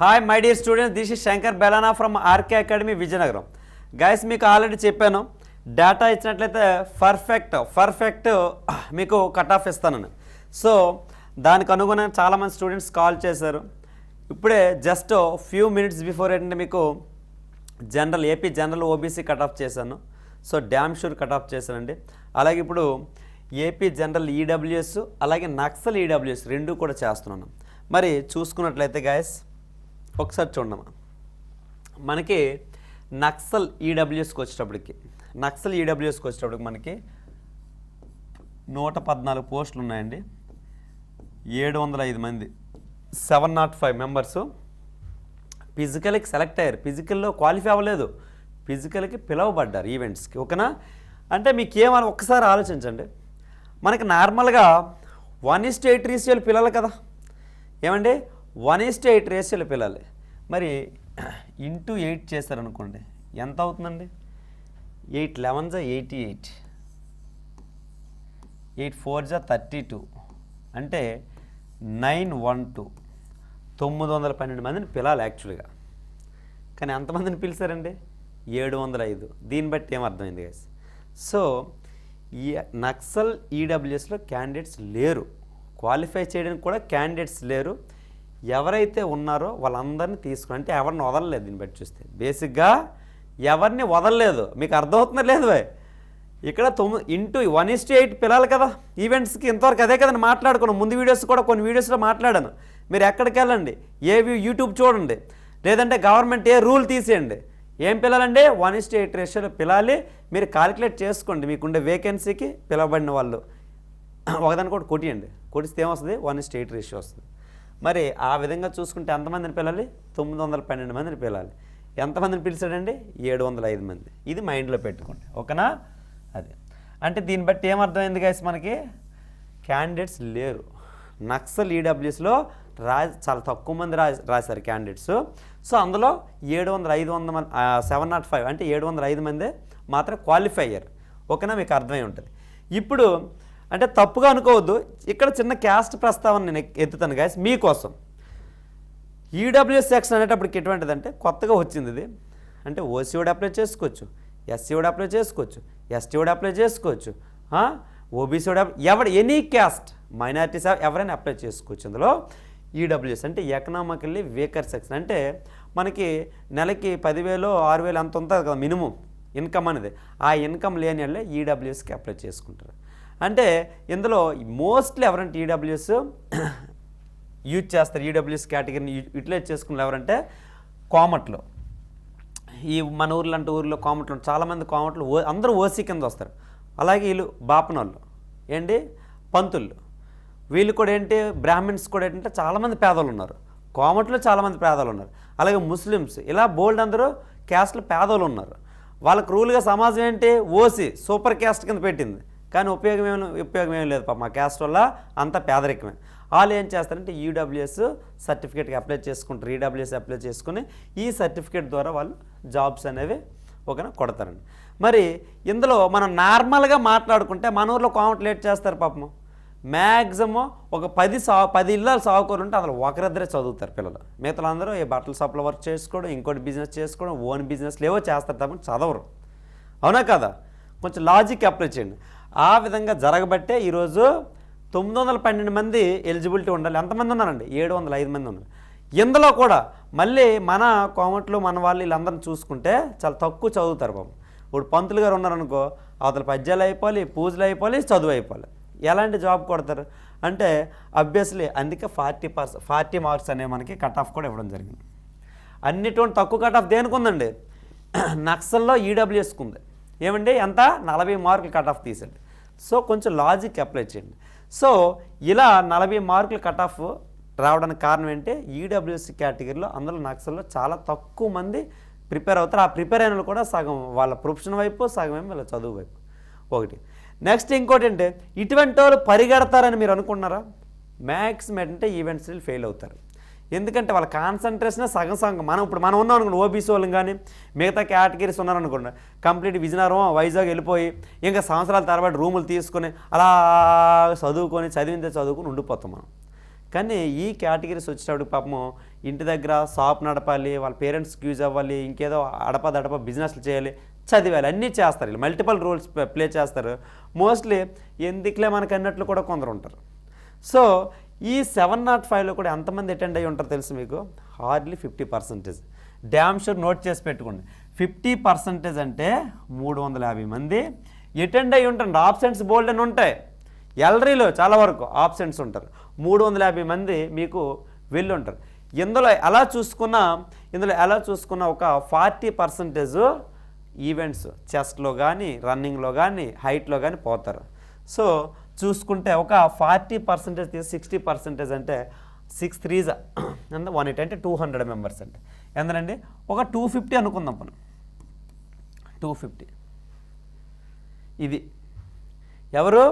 Hi my dear students, this is Shankar Belana from RK academy Vizianagaram. Guys, మీకు already చెప్పాను, data ఇచ్చినట్లయితే perfect మీకు cut off ఇస్తానని. సో దానికి అనుగుణంగా చాలామంది స్టూడెంట్స్ కాల్ చేశారు. ఇప్పుడే జస్ట్ ఫ్యూ మినిట్స్ బిఫోర్ ఏంటంటే మీకు AP general OBC cut off చేశాను. So damn sure cut off చేశానండి. అలాగే ఇప్పుడు ఏపీ జనరల్ ఈడబ్ల్యూఎస్ అలాగే నక్సల్ ఈడబ్ల్యూఎస్ రెండు కూడా చేస్తున్నాను. మరి చూసుకున్నట్లయితే గైస్ ఒకసారి చూడమ్మా, మనకి నక్సల్ ఈడబ్ల్యూఎస్కి వచ్చేటప్పటికి మనకి 114 పోస్టులు ఉన్నాయండి. 705 మంది 705 మెంబర్స్ ఫిజికల్కి సెలెక్ట్ అయ్యారు. ఫిజికల్లో క్వాలిఫై అవ్వలేదు, ఫిజికల్కి పిలువబడ్డారు ఈవెంట్స్కి. ఓకేనా? అంటే మీకు ఏమని ఒక్కసారి ఆలోచించండి. మనకి నార్మల్గా 1:8 రేషియోలు పిల్లలు కదా, ఏమండి 1:8 రేషియోలు పిల్లలు. మరి ఇంటూ 8 చేశారనుకోండి, ఎంత అవుతుందండి? 8 11 88, 8 4 32, అంటే 912 912 మందిని పిలాలి యాక్చువల్గా. కానీ ఎంతమందిని పిలిచారండి? 705. దీన్ని బట్టి ఏమర్థమైంది గైస్? సో ఈ నక్సల్ ఈడబ్ల్యూఎస్లో క్యాండిడేట్స్ లేరు, క్వాలిఫై చేయడానికి కూడా క్యాండిడేట్స్ లేరు. ఎవరైతే ఉన్నారో వాళ్ళందరినీ తీసుకుని, అంటే ఎవరిని వదలలేదు. దీన్ని బట్టి చూస్తే బేసిక్గా ఎవరిని వదలలేదు. మీకు అర్థమవుతుందా లేదు? ఇక్కడ 1:8 పిల్లలు కదా ఈవెంట్స్కి. ఇంతవరకు అదే కదండి మాట్లాడుకున్నాం. ముందు వీడియోస్ కూడా కొన్ని వీడియోస్లో మాట్లాడాను. మీరు ఎక్కడికి వెళ్ళండి, యూట్యూబ్ చూడండి, లేదంటే గవర్నమెంట్ ఏ రూల్ తీసేయండి. ఏం పిల్లలండి? 1:8 రేషియోలో పిలాలి. మీరు కాలిక్యులేట్ చేసుకోండి, మీకుండే వేకెన్సీకి పిలవబడిన వాళ్ళు ఒకదాన్ని కూడా కొట్టియండి. కొట్టిస్తే ఏమొస్తుంది? 1:8 రేషియో వస్తుంది. మరి ఆ విధంగా చూసుకుంటే ఎంతమందిని పిలాలి? 912 మందిని పిలాలి. ఎంతమందిని పిలిచాడండి? 705 మంది. ఇది మైండ్లో పెట్టుకోండి. ఓకేనా? అది అంటే దీన్ని బట్టి ఏమర్థమైంది గైస్? మనకి క్యాండిడేట్స్ లేరు. నక్సల్ ఈడబ్ల్యూఎస్లో చాలా తక్కువ మంది రాశారు క్యాండిడేట్స్. సో అందులో 500 మంది 705 అంటే 705 మందే మాత్రం క్వాలిఫై అయ్యారు. ఓకేనా? మీకు అర్థమై ఉంటుంది. ఇప్పుడు అంటే తప్పుగా అనుకోవద్దు, ఇక్కడ చిన్న క్యాస్ట్ ప్రస్తావన నేను ఎత్తుతాను గైస్ మీకోసం. ఈడబ్ల్యూఎస్ సెక్షన్ అనేటప్పటికి ఎటువంటిదంటే కొత్తగా వచ్చింది ఇది. అంటే ఓసీ కూడా అప్లై చేసుకోవచ్చు, ఎస్సీ కూడా అప్లై చేసుకోవచ్చు, ఎస్టీ కూడా అప్లై చేసుకోవచ్చు, ఓబీసీ కూడా ఎనీ క్యాస్ట్ మైనారిటీస్ ఎవరైనా అప్లై చేసుకోవచ్చు. అందులో ఈడబ్ల్యూఎస్ అంటే ఎకనామికల్లీ వీకర్ సెక్షన్. అంటే మనకి నెలకి 10,000 6,000 అంత ఉంటుంది కదా మినిమం ఇన్కమ్ అనేది. ఆ ఇన్కమ్ లేని వాళ్ళే ఈడబ్ల్యూఎస్కి అప్లై చేసుకుంటారు. అంటే ఇందులో మోస్ట్లీ ఎవరంటే ఈడబ్ల్యూఎస్ యూజ్ చేస్తారు, ఈడబ్ల్యూఎస్ కేటగిరీని యూటిలైజ్ చేసుకున్న ఎవరంటే కోమట్లో. ఈ మన ఊర్లో అంటే ఊర్లో కోమట్లు చాలామంది కోమట్లు అందరూ ఓసీ కింద వస్తారు. అలాగే వీళ్ళు బాపనోళ్ళు ఏంటి పంతులు, వీళ్ళు కూడా ఏంటి బ్రాహ్మిన్స్ కూడా ఏంటంటే చాలామంది పేదలు ఉన్నారు. కోమట్లో చాలామంది పేదలు ఉన్నారు. అలాగే ముస్లిమ్స్, ఇలా బోల్డ్ అందరూ క్యాస్ట్లు పేదలు ఉన్నారు. వాళ్ళకు రూల్గా సమాజం ఏంటి? ఓసీ సూపర్ క్యాస్ట్ కింద పెట్టింది. కానీ ఉపయోగం ఏం లేదు పాప. మా క్యాస్ట్ వల్ల అంత పేదరికమే. వాళ్ళు ఏం చేస్తారంటే ఈడబ్ల్యూఎస్ సర్టిఫికేట్కి అప్లై చేసుకుంటారు. ఈడబ్ల్యూఎస్ అప్లై చేసుకుని ఈ సర్టిఫికేట్ ద్వారా వాళ్ళు జాబ్స్ అనేవి ఓకేనా కొడతారండి. మరి ఇందులో మనం నార్మల్గా మాట్లాడుకుంటే మన ఊర్లో కోమట్లు లేట్ చేస్తారు పాపం. మ్యాక్సిమం ఒక 10 ఇళ్ళ సాగుకోరు ఉంటే అందులో ఒకరిద్దరే చదువుతారు పిల్లలు. మిగతా అందరూ ఈ బట్టల షాప్లో వర్క్ చేసుకోవడం, ఇంకోటి బిజినెస్ చేసుకోవడం, ఓన్ బిజినెస్లు ఏవో చేస్తారు తప్ప చదవరు. అవునా కదా? కొంచెం లాజిక్ అప్లై చేయండి. ఆ విధంగా జరగబట్టే ఈరోజు 912 మంది ఎలిజిబిలిటీ ఉండాలి. ఎంతమంది ఉన్నారండి? 705 మంది ఉన్నారు. ఇందులో కూడా మళ్ళీ మన కోమట్లు మన వాళ్ళు వీళ్ళందరిని చూసుకుంటే చాలా తక్కువ చదువుతారు పాపం. ఇప్పుడు పంతులు గారు ఉన్నారనుకో, అవతల పద్యాలు అయిపోవాలి, పూజలు అయిపోవాలి, చదువు అయిపోవాలి. ఎలాంటి జాబ్ కొడతారు అంటే అబ్వియస్లీ అందుకే 40 మార్క్స్ అనేవి మనకి కట్ ఆఫ్ కూడా ఇవ్వడం జరిగింది. అన్నిటువంటి తక్కువ కట్ ఆఫ్ దేనికి ఉందండి? నక్సల్లో ఈడబ్ల్యూఎస్కి ఉంది. ఏమండి ఎంత? 40 మార్కులు కట్ ఆఫ్ తీసండి. సో కొంచెం లాజిక్ అప్లై చేయండి. సో ఇలా 40 మార్కులు కట్ ఆఫ్ రావడానికి కారణం ఏంటి? ఈడబ్ల్యూఎస్ కేటగిరీలో అందులో నక్సల్లో చాలా తక్కువ మంది ప్రిపేర్ అవుతారు. ఆ ప్రిపేర్ అయిన వాళ్ళు కూడా సగం వాళ్ళ ప్రొఫెషన్ వైపు, సగం ఏమో వాళ్ళ చదువు వైపు. ఒకటి నెక్స్ట్ ఇంకోటి అంటే ఇటువంటి వాళ్ళు పరిగెడతారని మీరు అనుకున్నారా? మ్యాక్సిమం ఏంటంటే ఈవెంట్స్ ఫెయిల్ అవుతారు. ఎందుకంటే వాళ్ళ కాన్సన్ట్రేషన్ సగం మనం ఉన్నాం అనుకోండి, ఓబీసీ వాళ్ళని కానీ మిగతా కేటగిరీస్ ఉన్నారనుకోండి, కంప్లీట్ విజయనగరం వైజాగ్ వెళ్ళిపోయి ఇంకా సంవత్సరాల తరబడి రూములు తీసుకొని అలా చదువుకొని ఉండిపోతాం మనం. కానీ ఈ కేటగిరీస్ వచ్చేటప్పుడు పాపము ఇంటి దగ్గర షాప్ నడపాలి, వాళ్ళ పేరెంట్స్కి యూజ్ అవ్వాలి, ఇంకేదో అడపదడప బిజినెస్లు చేయాలి, చదివాలి, అన్నీ చేస్తారు. వీళ్ళు మల్టిపల్ రోల్స్ ప్లే చేస్తారు. మోస్ట్లీ ఎందుకులే మనకు అన్నట్లు కూడా కొందరు ఉంటారు. సో ఈ 705లో కూడా ఎంతమంది అటెండ్ అయ్యి ఉంటారు తెలుసు మీకు? హార్డ్లీ 50%. డ్యామ్ షూర్ నోట్ చేసి పెట్టుకోండి. 50% అంటే 350 మంది అటెండ్ అయ్యి ఉంటారు. ఆబ్సెంట్స్ బోల్డ్ అని ఉంటాయి. ఎల్రీలో చాలా వరకు ఆబ్సెంట్స్ ఉంటారు. 350 మంది మీకు వెళ్ళి ఉంటారు. ఇందులో ఎలా చూసుకున్న ఒక 40% ఈవెంట్స్ చెస్ట్లో కానీ, రన్నింగ్లో కానీ, హైట్లో కానీ పోతారు. సో చూసుకుంటే ఒక 40% తీసి 60% అంటే 6 3s 180 అంటే 200 మెంబర్స్ అంటే ఎంతనండి? ఒక 250 అనుకుందాం మనం. 250 ఇది ఎవరు?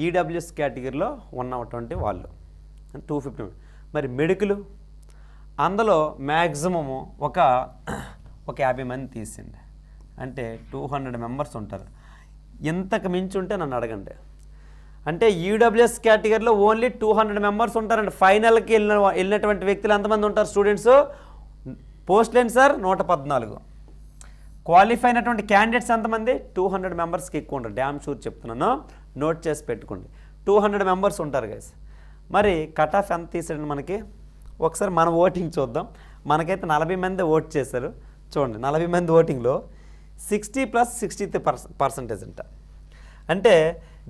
ఈడబ్ల్యూఎస్ కేటగిరీలో ఉన్నటువంటి వాళ్ళు 250. మరి మెడికల్ అందులో మ్యాక్సిమము ఒక 50 మంది తీసింది అంటే 200 మెంబర్స్ ఉంటారు. ఇంతకు మించి ఉంటే నన్ను అడగండి. అంటే ఈడబ్ల్యూఎస్ కేటగిరీలో ఓన్లీ 200 మెంబర్స్ ఉంటారండి. ఫైనల్కి వెళ్ళినటువంటి వ్యక్తులు ఎంతమంది ఉంటారు? స్టూడెంట్స్ పోస్ట్ లేని సార్ 114. క్వాలిఫై అయినటువంటి క్యాండిడేట్స్ ఎంతమంది? 200 మెంబర్స్కి ఎక్కువ ఉంటారు. డ్యామ్ షూర్ చెప్తున్నాను, నోట్ చేసి పెట్టుకోండి. 200 మెంబర్స్ ఉంటారు గైస్. మరి కట్ ఆఫ్ ఎంత తీసాడండి మనకి? ఒకసారి మన ఓటింగ్ చూద్దాం. మనకైతే 40 మంది ఓట్ చేశారు. చూడండి, 40 మంది ఓటింగ్లో 60 + 63% అంట. అంటే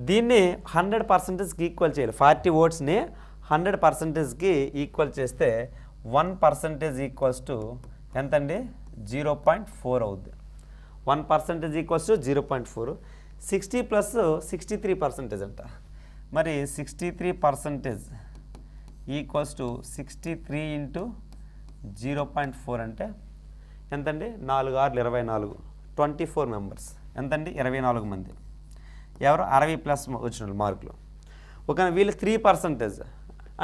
దీన్ని 100%కి ఈక్వల్ చేయాలి. 40 ఓట్స్ని 100%కి ఈక్వల్ చేస్తే 1% ఈక్వల్స్ టు ఎంతండి? 0.4 అవుద్ది. 1% ఈక్వల్స్ టు 0.4. 60 + 63% అంట. మరి 63% ఈక్వల్స్ టు 63 × 0.4 అంటే ఎంతండి? 4 6 24, 24 మెంబర్స్. ఎంతండి? 24 మంది. ఎవరు? 60+ వచ్చిన మార్కులు. ఒక వీళ్ళు 3%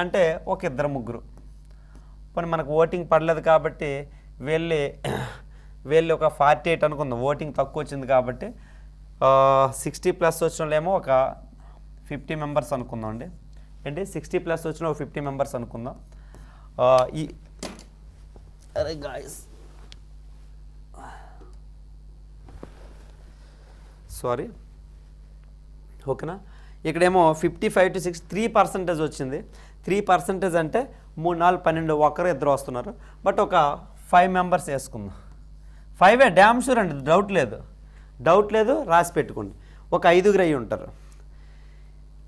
అంటే ఒక 2 3. పోనీ మనకు ఓటింగ్ పడలేదు కాబట్టి వీళ్ళు ఒక 48 అనుకుందాం. ఓటింగ్ తక్కువ వచ్చింది కాబట్టి 60+ వచ్చిన వాళ్ళేమో ఒక 50 మెంబర్స్ అనుకుందాం అండి. ఏంటి? 60+ వచ్చిన ఒక 50 మెంబర్స్ అనుకుందాం. అరే గాయస్, సారీ, ఓకేనా? ఇక్కడేమో 55 to 6 3% వచ్చింది. 3% అంటే 3 4 12, ఒకరు ఇద్దరు వస్తున్నారు. బట్ ఒక 5 మెంబర్స్ వేసుకుందాం. 5 డ్యామ్ షూర్ అండి, డౌట్ లేదు, రాసి పెట్టుకోండి. ఒక 5 అయ్యి ఉంటారు.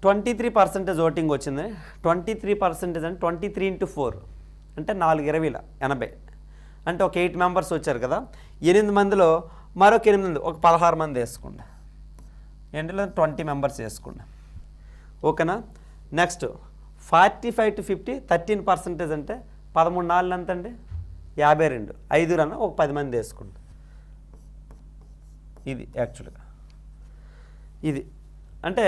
23% ఓటింగ్ వచ్చింది. 23% అంటే 23 × 4 అంటే 4 20 80. అంటే ఒక 8 మెంబర్స్ వచ్చారు కదా. 8 మందిలో మరొక 8 మంది, ఒక 16 మంది వేసుకోండి. ఎండ్లో 20 మెంబర్స్ వేసుకోండి. ఓకేనా? నెక్స్ట్ 45 to 50 13% అంటే 13 4 ఎంత అండి? 52. 5 రన్న ఒక 10 మంది వేసుకోండి. ఇది యాక్చువల్గా ఇది అంటే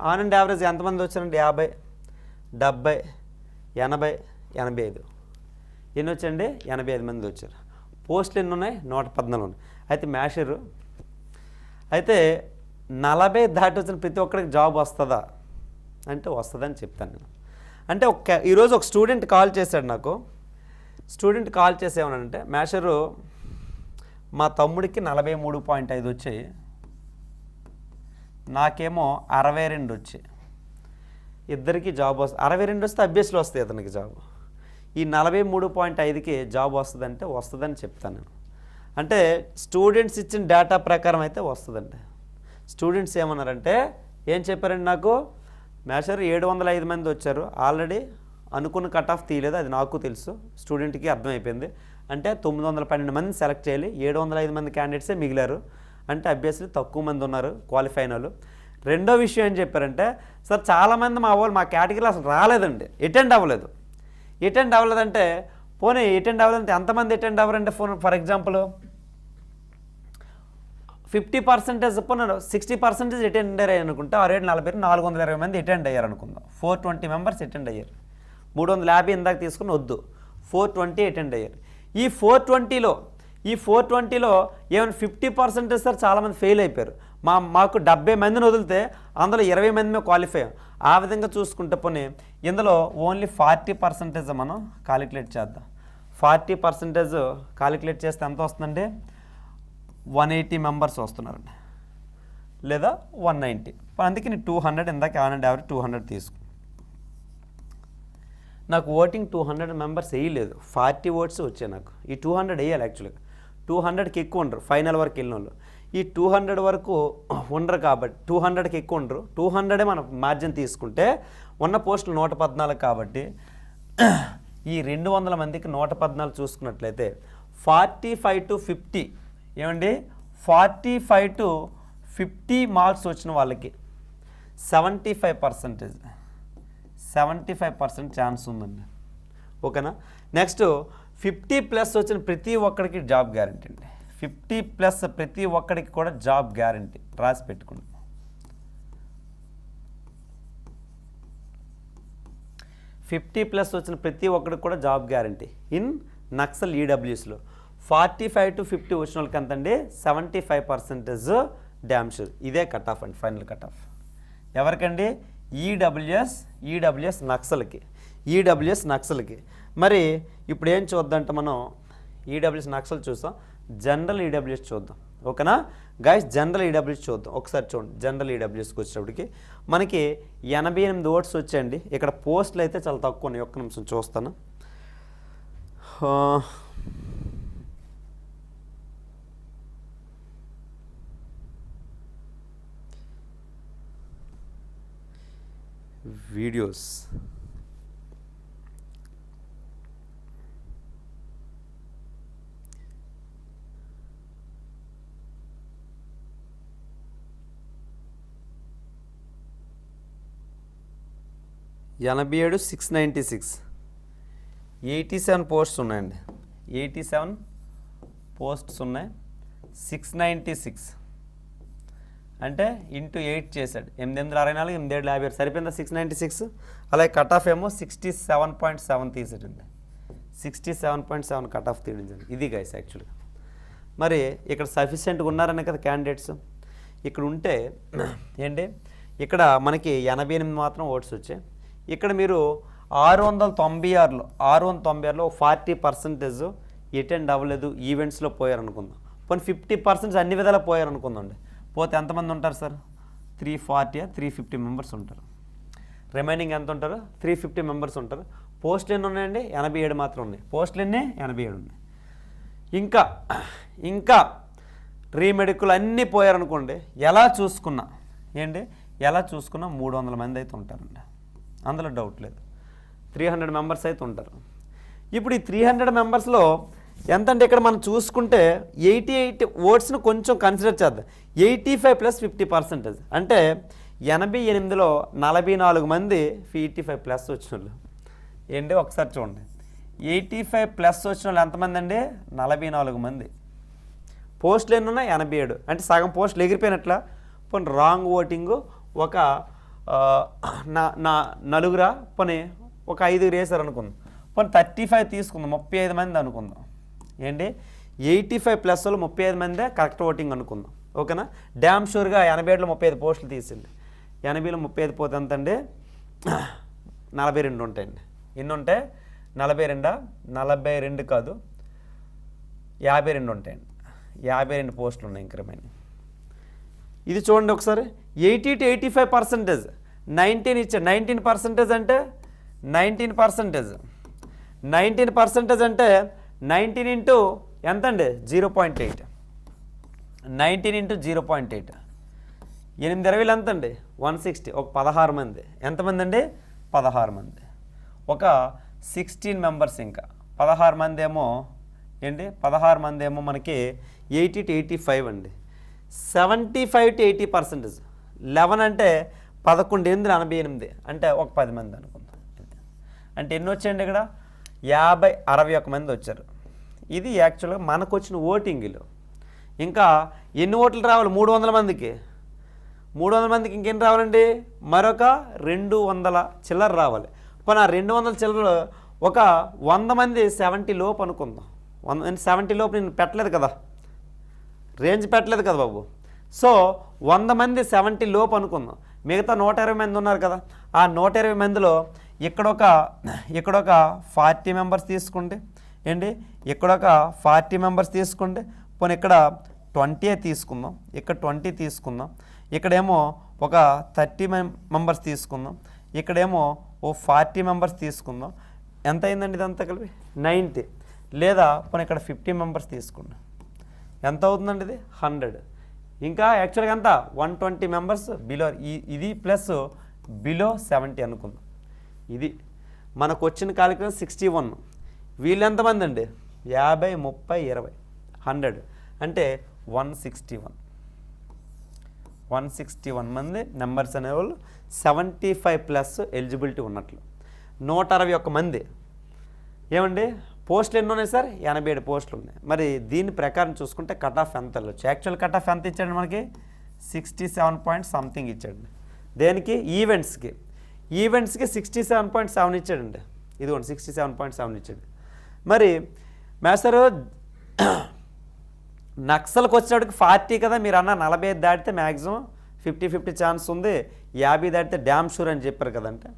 ఆన్ అండ్ యావరేజ్ ఎంతమంది వచ్చారంటే 50 70 80 85. ఎన్ని వచ్చండి? 85 మంది వచ్చారు. పోస్టులు ఎన్ని ఉన్నాయి? 114 ఉన్నాయి. అయితే మ్యాషరు అయితే 40 దాటి వచ్చిన ప్రతి ఒక్కరికి జాబ్ వస్తుందా అంటే వస్తుందని చెప్తాను నేను. అంటే ఈరోజు ఒక స్టూడెంట్ కాల్ చేశాడు నాకు. స్టూడెంట్ కాల్ చేసేమనంటే, మ్యాషరు మా తమ్ముడికి 43.5 వచ్చాయి, నాకేమో 62 వచ్చాయి. ఇద్దరికి జాబ్ వస్తుంది. 62 వస్తే అభ్యస్లో వస్తాయి అతనికి జాబ్. ఈ 43.5కి జాబ్ వస్తుందంటే వస్తుందని చెప్తాను నేను. అంటే స్టూడెంట్స్ ఇచ్చిన డేటా ప్రకారం అయితే వస్తుందండి. స్టూడెంట్స్ ఏమన్నారంటే, ఏం చెప్పారండి నాకు? మ్యాషర్ 705 మంది వచ్చారు, ఆల్రెడీ అనుకున్న కట్ ఆఫ్ తీయలేదు, అది నాకు తెలుసు, స్టూడెంట్కి అర్థమైపోయింది. అంటే 912 మంది సెలెక్ట్ చేయాలి, 705 మంది క్యాండిడేట్సే మిగిలారు. అంటే అభ్యర్థులు తక్కువ మంది ఉన్నారు క్వాలిఫై అయిన వాళ్ళు. రెండో విషయం ఏం చెప్పారంటే, సార్ చాలామంది మా కేటగిరీలో అసలు రాలేదండి, అటెండ్ అవ్వలేదంటే పోనీ అటెండ్ అవ్వాలంటే ఎంతమంది అటెండ్ అవ్వరంటే ఫర్ ఎగ్జాంపుల్ 50% పోనీ 60% అటెండ్ అయ్యారు అనుకుంటే 640 420 మంది అటెండ్ అయ్యారు అనుకుందాం. 420 మెంబర్స్ అటెండ్ అయ్యారు. 350 ఇందాక తీసుకుని వద్దు, 420 అటెండ్ అయ్యారు. ఈ 420లో ఏమైనా 50% సార్ చాలామంది ఫెయిల్ అయిపోయారు. మాకు 70 మందిని వదిలితే అందులో 20 మంది క్వాలిఫై. ఆ విధంగా చూసుకుంటే పోనీ ఇందులో ఓన్లీ 40% మనం కాలిక్యులేట్ చేద్దాం. 40% కాలిక్యులేట్ చేస్తే ఎంత వస్తుందండి? 180 మెంబర్స్ వస్తున్నారండి, లేదా 190. అందుకే నేను 200 ఇందాక యావరేజ్ 200 తీసుకు. నాకు ఓటింగ్ 200 మెంబర్స్ వేయలేదు, 40 ఓట్స్ వచ్చాయి నాకు. ఈ 200 వేయాలి యాక్చువల్గా. 200కి ఎక్కువ ఉండరు ఫైనల్ వరకు వెళ్ళిన వాళ్ళు. ఈ 200 వరకు ఉండరు కాబట్టి 200కి ఎక్కువ ఉండరు. 200 మనం మార్జిన్ తీసుకుంటే ఉన్న పోస్టులు 114 కాబట్టి ఈ 200 మందికి 114 చూసుకున్నట్లయితే 45 to 50 ఏమండి 45 to 50 మార్క్స్ వచ్చిన వాళ్ళకి 75% ఛాన్స్ ఉందండి. ఓకేనా? నెక్స్ట్ 50+ వచ్చిన ప్రతి ఒక్కరికి జాబ్ గ్యారంటీ అండి. 50+ ప్రతి ఒక్కరికి కూడా జాబ్ గ్యారంటీ రాసి పెట్టుకోండి. 50+ వచ్చిన ప్రతి ఒక్కరికి కూడా జాబ్ గ్యారంటీ ఇన్ నక్సల్ ఈడబ్ల్యూఎస్లో. 45 to 50 వచ్చిన వాళ్ళకి ఎంతండి? 75% డ్యామ్ షూర్. ఇదే కట్ ఆఫ్ అండి, ఫైనల్ కట్ ఆఫ్. ఎవరికండి? ఈడబ్ల్యూఎస్ నక్సల్కి. మరి ఇప్పుడు ఏం చూద్దామంటే మనం ఈడబ్ల్యూఎస్ నక్సల్ చూసాం, జనరల్ ఈడబ్ల్యూఎస్ చూద్దాం. ఓకేనా గైస్? జనరల్ ఈడబ్ల్యూఎస్ చూద్దాం. ఒకసారి చూడండి, జనరల్ ఈడబ్ల్యూఎస్కి వచ్చేటప్పటికి మనకి 88 ఓట్స్ వచ్చాయండి. ఇక్కడ పోస్టులు అయితే చాలా తక్కువ ఉన్నాయి. ఒక్క నిమిషం చూస్తాను. వీడియోస్ ఎనభై 696 87 పోస్ట్స్ ఉన్నాయండి. 87 పోస్ట్స్ ఉన్నాయి. 696 అంటే ఇంటూ 8 చేశాడు. 8,864 8,756 సరిపోయిందా? 696. అలాగే కట్ ఆఫ్ ఏమో 67.7 తీసాడండి. 67.7 కట్ ఆఫ్ తీయడం జరిగింది. ఇది గైస్ యాక్చువల్గా. మరి ఇక్కడ సఫిషియెంట్గా ఉన్నారనే కదా క్యాండిడేట్స్. ఇక్కడ ఉంటే ఏంటి, ఇక్కడ మనకి 88 మాత్రం ఓట్స్ వచ్చాయి. ఇక్కడ మీరు 696లో 40% అటెండ్ అవ్వలేదు, ఈవెంట్స్లో పోయారనుకుందాం. పోనీ 50% అన్ని విధాలా పోయారనుకుందాండి. పోతే ఎంతమంది ఉంటారు సార్? 340 350 మెంబర్స్ ఉంటారు. రిమైనింగ్ ఎంత ఉంటారు? 350 మెంబర్స్ ఉంటారు. పోస్టులు ఎన్ని ఉన్నాయండి? 87 మాత్రం ఉన్నాయి. పోస్టులు ఎన్ని? 87 ఉన్నాయి. ఇంకా రీమెడికల్ అన్నీ పోయారనుకోండి. ఎలా చూసుకున్నా 300 మంది అయితే ఉంటారండి, అందులో డౌట్ లేదు. 300 మెంబర్స్ అయితే ఉంటారు. ఇప్పుడు ఈ 300 మెంబర్స్లో ఎంతంటే ఇక్కడ మనం చూసుకుంటే 88 ఓట్స్ను కొంచెం కన్సిడర్ చేద్దాం. 85 + 50% అంటే 88లో 44 మంది 85+ వచ్చిన వాళ్ళు ఏంటి ఒకసారి చూడండి. 85+ వచ్చిన వాళ్ళు ఎంతమంది అండి? 44 మంది. పోస్టులు ఎన్ని ఉన్నాయి? 87. అంటే సగం పోస్టులు ఎగిరిపోయినట్ల. పోనీ రాంగ్ ఓటింగు ఒక నలుగురా, పోనీ ఒక 5 వేసారు అనుకుందాం. పోనీ 35 తీసుకుందాం, 35 మంది అనుకుందాం. ఏంటి 85+ వాళ్ళు 35 మందే కరెక్ట్ ఓటింగ్ అనుకుందాం. ఓకేనా? డ్యామ్ షూర్గా 87లో 35 పోస్టులు తీసింది. 80లో 35 పోతే ఎంత అండి? 42 ఉంటాయండి. ఎన్ని ఉంటాయి? 42 కాదు, 52 ఉంటాయండి. 52 పోస్టులు ఉన్నాయి ఇంక్రిమెంట్. ఇది చూడండి ఒకసారి. 80 to 85% 19 ఇచ్చాడు. 19% అంటే 19% అంటే 19 ఇంటూ ఎంత అండి? 0.8. 19 ఇంటూ 0.8 8/20 ఎంత అండి? 160. ఒక 16 మంది. ఎంతమంది అండి? 16 మంది. ఒక 16 మెంబర్స్. ఇంకా 16 మంది ఏమో ఏంటి? 16 మంది ఏమో మనకి 80 to 85 అండి. 75 to 80%. 11 అంటే 11 8 88 అంటే ఒక 10 మంది అనుకుందాం. అంటే ఎన్ని వచ్చాయండి ఇక్కడ? 61 మంది వచ్చారు. ఇది యాక్చువల్గా మనకు వచ్చిన ఓటింగ్లో. ఇంకా ఎన్ని ఓట్లు రావాలి? 300 మందికి. 300 మందికి ఇంకెన్ని రావాలండి? మరొక 200 చిల్లర రావాలి. పోనీ ఆ 200 చిల్లర ఒక 100 మంది 70 లోపు అనుకుందాం. 70 లోపు నేను పెట్టలేదు కదా, రేంజ్ పెట్టలేదు కదా బాబు. సో 100 మంది 70 లోపు అనుకుందాం, మిగతా 120 మంది ఉన్నారు కదా, ఆ 120 మందిలో ఇక్కడొక 40 మెంబర్స్ తీసుకోండి ఏంటి, ఇక్కడొక 40 మెంబర్స్ తీసుకోండి, పోనీ ఇక్కడ 20 తీసుకుందాం, ఇక్కడ 20 తీసుకుందాం, ఇక్కడేమో ఒక 30 మెంబర్స్ తీసుకుందాం, ఇక్కడేమో ఓ 40 మెంబర్స్ తీసుకుందాం. ఎంత అయిందండి ఇదంతా కలిపి 90. లేదా పోనీ ఇక్కడ 50 మెంబర్స్ తీసుకుందాం, ఎంత అవుతుందండి ఇది 100. ఇంకా యాక్చువల్గా ఎంత 120 మెంబర్స్ బిలో, ఇది ప్లస్ బిలో 70 అనుకుందాం. ఇది మనకు వచ్చిన కాలిక్యులేషన్ 61. వీళ్ళు ఎంతమంది అండి 50, 30, 20, 100 అంటే 161 మంది నెంబర్స్ అనేవాళ్ళు 75+ ఎలిజిబిలిటీ ఉన్నట్లు. 161 మంది ఏమండి పోస్టులు ఎన్ని ఉన్నాయి సార్, 87 పోస్టులు ఉన్నాయి. మరి దీని ప్రకారం చూసుకుంటే కట్ ఆఫ్ ఎంత వెళ్ళొచ్చు? యాక్చువల్ కట్ ఆఫ్ ఎంత ఇచ్చాడు మనకి 67 పాయింట్ సంథింగ్ ఇచ్చాడు. దేనికి ఈవెంట్స్కి 67.7 ఇచ్చాడండి. ఇదిగోండి 67.7 ఇచ్చాడు. మరి మేస్టరు నక్సల్కి వచ్చేటప్పటికి 40 కదా, మీరు అన్న 45 దాటితే మ్యాక్సిమం 50-50 ఛాన్స్ ఉంది, 50 దాటితే డ్యామ్ షూర్ అని చెప్పారు కదంటే.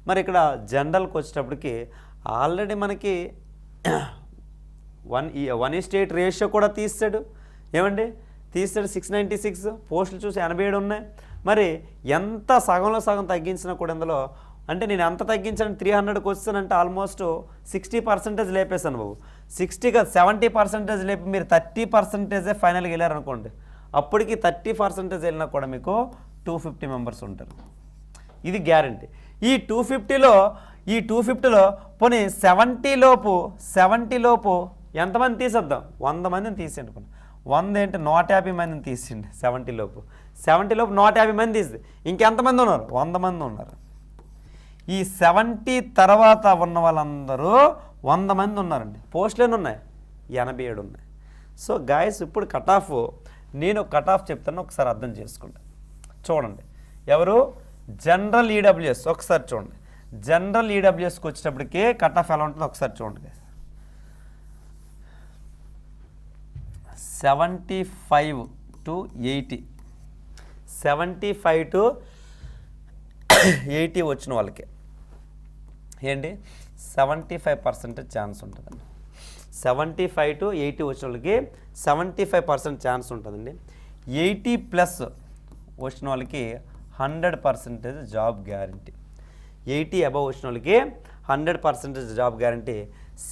మరి ఇక్కడ జనరల్కి వచ్చేటప్పటికి ఆల్రెడీ మనకి 1:8 రేషియో కూడా తీస్తాడు. ఏమండి తీస్తాడు 696 పోస్టులు చూసి 87 ఉన్నాయి. మరి ఎంత సగంలో సగం తగ్గించినా కూడా ఇందులో అంటే నేను ఎంత తగ్గించాను 300కి వచ్చానంటే ఆల్మోస్ట్ 60% లేపేశాను బాబు. 60 కాదు 70% లేపి మీరు 30% ఫైనల్గా వెళ్ళారనుకోండి, అప్పటికి 30% వెళ్ళినా కూడా మీకు 250 మెంబర్స్ ఉంటారు. ఇది గ్యారంటీ. ఈ 250లో పోనీ 70 లోపు ఎంతమంది తీసేద్దాం, 100 మందిని తీసేయండి. 100 ఏంటి 150 మందిని తీసేయండి. 70 లోపు 150 మంది తీసి ఇంకెంతమంది ఉన్నారు, 100 మంది ఉన్నారు. ఈ 70 తర్వాత ఉన్న వాళ్ళందరూ 100 మంది ఉన్నారండి. పోస్టులు ఎన్ని ఉన్నాయి, 87 ఉన్నాయి. సో గాయస్ ఇప్పుడు కట్ ఆఫ్, నేను కట్ ఆఫ్ చెప్తాను ఒకసారి అర్థం చేసుకోండి. చూడండి ఎవరు జనరల్ ఈడబ్ల్యూఎస్, ఒకసారి చూడండి జనరల్ ఈడబ్ల్యూఎస్కి వచ్చేటప్పటికి కట్ ఆఫ్ ఎలా ఉంటుందో ఒకసారి చూడండి. 75 to 80, 75 to 80 వచ్చిన వాళ్ళకి ఏంటి 75% ఛాన్స్ ఉంటుందండి. 75 to 80 వచ్చిన వాళ్ళకి 75% ఛాన్స్ ఉంటుందండి. 80+ వచ్చిన వాళ్ళకి 100% జాబ్ గ్యారంటీ. 80 అబవ్ వచ్చిన వాళ్ళకి 100% జాబ్ గ్యారంటీ.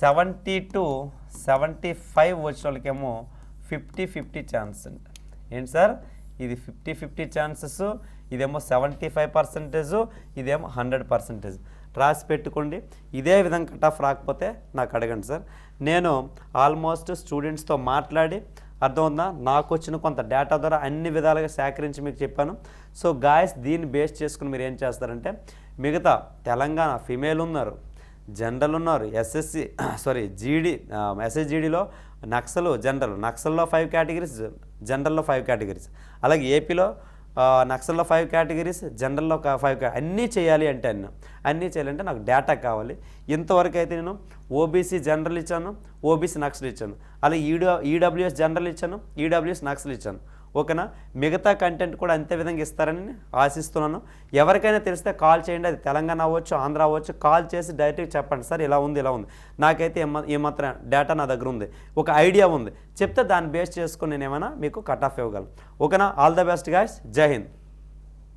70 to 75 వచ్చిన వాళ్ళకేమో 50-50 ఛాన్స్ అండి. ఏంటి సార్ ఇది 50-50 ఛాన్సెస్, ఇదేమో 75%, ఇదేమో 100%. రాసి పెట్టుకోండి. ఇదే విధంగా కట్ ఆఫ్ రాకపోతే నాకు అడగండి సార్. నేను ఆల్మోస్ట్ స్టూడెంట్స్తో మాట్లాడి అర్థమవుతుందా, నాకు వచ్చిన కొంత డేటా ద్వారా అన్ని విధాలుగా సేకరించి మీకు చెప్పాను. సో గాయస్ దీన్ని బేస్ చేసుకుని మీరు ఏం చేస్తారంటే మిగతా తెలంగాణ ఫిమేల్ ఉన్నారు, జనరల్ ఉన్నారు, ఎస్ఎస్జిడిలో నక్సల్ జనరల్, నక్సల్లో 5 కేటగిరీస్, జనరల్లో 5 కేటగిరీస్, అలాగే ఏపీలో నక్సల్లో 5 కేటగిరీస్, జనరల్లో 5 అన్నీ చేయాలి అంటే అన్నీ చేయాలంటే నాకు డేటా కావాలి. ఇంతవరకు అయితే నేను ఓబీసీ జనరల్ ఇచ్చాను, ఓబీసీ నక్సల్ ఇచ్చాను, అలాగే ఈడబ్ల్యూఎస్ జనరల్ ఇచ్చాను, ఈడబ్ల్యూఎస్ నక్సల్ ఇచ్చాను. ఓకేనా, మిగతా కంటెంట్ కూడా అంతే విధంగా ఇస్తారని ఆశిస్తున్నాను. ఎవరికైనా తెలిస్తే కాల్ చేయండి, అది తెలంగాణ అవ్వచ్చు, ఆంధ్ర అవ్వచ్చు, కాల్ చేసి డైరెక్ట్గా చెప్పండి సార్ ఇలా ఉంది ఇలా ఉంది. నాకైతే ఏమాత్రం డేటా నా దగ్గర ఉంది, ఒక ఐడియా ఉంది, చెప్తే దాన్ని బేస్ చేసుకుని నేను ఏమైనా మీకు కట్ ఆఫ్ ఇవ్వగలను. ఓకేనా, ఆల్ ద బెస్ట్ గాయ్స్, జై హింద్.